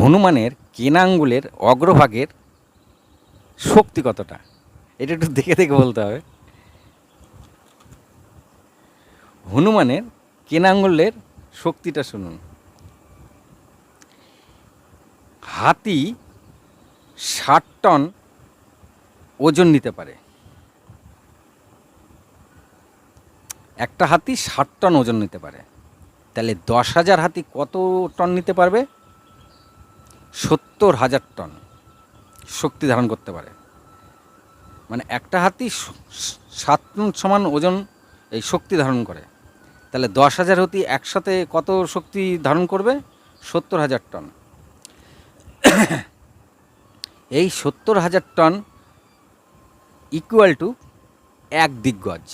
হনুমানের কেনা আঙ্গুলের অগ্রভাগের শক্তি কতটা? এটা একটু দেখে দেখে বলতে হবে। হনুমানের কেনা আঙ্গুলের শক্তিটা শুনুন। হাতি 60 টন ওজন নিতে পারে। একটা হাতি 60 টন ওজন নিতে পারে। তাহলে 10,000 হাতি কত টন নিতে পারবে? 70,000 টন শক্তি ধারণ করতে পারে। মানে একটা হাতি 7 টন সমান ওজন এই শক্তি ধারণ করে। তাহলে 10,000 হাতি একসাথে কত শক্তি ধারণ করবে? 70,000 টন। এই 70,000 টন ইকুয়াল টু 1 দিগ্গজ।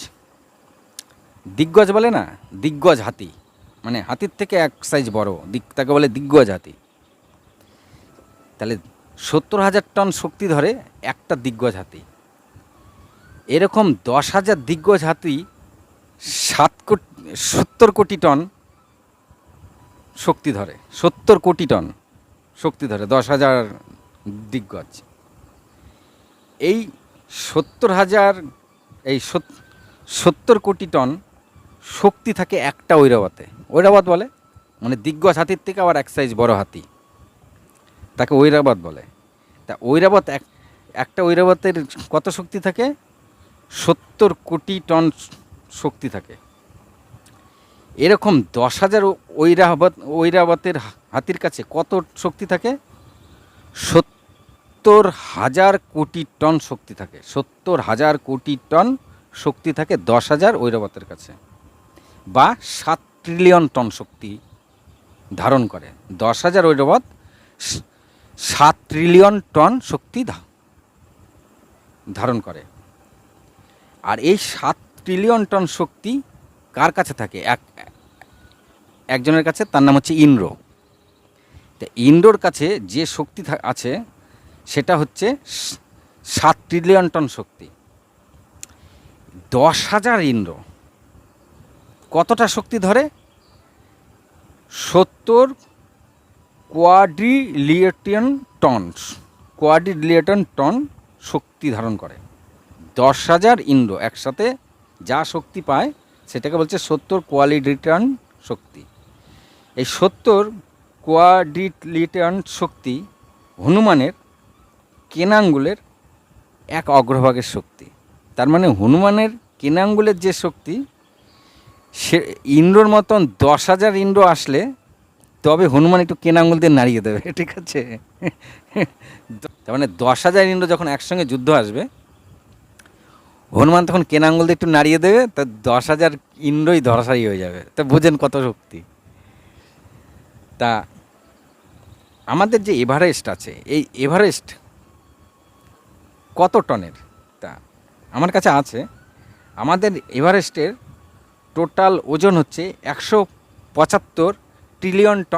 দিগ্গজ বলে না, দিগ্গজ হাতি, মানে হাতির থেকে এক সাইজ বড়, তাকে বলে দিগ্গজ হাতি। তাহলে 70,000 টন শক্তি ধরে একটা দিগ্গজ হাতি। এরকম 10,000 দিগ্গজ হাতি 70 কোটি টন শক্তি ধরে। 70 কোটি টন শক্তি ধরে 10,000 দিগ্গজ। এই 70,000 এই 70 কোটি টন শক্তি থাকে একটা ঐরাবতে। ঐরাবত বলে, মানে দিগ্গজ হাতির থেকে আবার এক সাইজ বড় হাতি, তাকে ঐরাবত বলে। তা ঐরাবত একটা ঐরাবতের কত শক্তি থাকে? 70 কোটি টন শক্তি থাকে। এরকম 10,000 ঐরাবতের হাতির কাছে কত শক্তি থাকে? 70,000 কোটি টন শক্তি থাকে। 70,000 কোটি টন শক্তি থাকে 10,000 ঐরাবতের কাছে, বা 7 ট্রিলিয়ন টন শক্তি ধারণ করে। 10,000 ঐরাবত 7 ট্রিলিয়ন টন শক্তি ধারণ করে। আর এই 7 ট্রিলিয়ন টন শক্তি কার কাছে থাকে? একজনের কাছে, তার নাম হচ্ছে ইন্দ্র। তা ইন্দ্রর কাছে যে শক্তি আছে সেটা হচ্ছে 7 ট্রিলিয়ন টন শক্তি। 10,000 ইন্দ্র কতটা শক্তি ধরে? 70 কোয়াড্রিলিয়ন টন শক্তি ধারণ করে। 10,000 ইন্দ্র একসাথে যা শক্তি পায় সেটাকে বলছে 70 কোয়াড্রিলিয়ন শক্তি। এই 70 কোয়াড্রিলিয়ন শক্তি হনুমানের কেনা আঙ্গুলের এক অগ্রভাগের শক্তি। তার মানে হনুমানের কেনা আঙ্গুলের যে শক্তি, সে ইন্দ্রর মতন 10,000 ইন্দ্র আসলে তবে হনুমান একটু কেনা আঙ্গুল দিয়ে নাড়িয়ে দেবে, ঠিক আছে? তার মানে 10,000 ইন্দ্র যখন একসঙ্গে যুদ্ধ আসবে, হনুমান তখন কেনা আঙ্গুল দিয়ে একটু নাড়িয়ে দেবে, তা 10,000 ইন্দ্রই ধরাশায়ী হয়ে যাবে। তা বুঝেন কত শক্তি। তা আমাদের যে এভারেস্ট আছে, এই এভারেস্ট কত টনের? তা আমার কাছে আছে। আমাদের এভারেস্টের টোটাল ওজন হচ্ছে 175 ট্রিলিয়ন টন।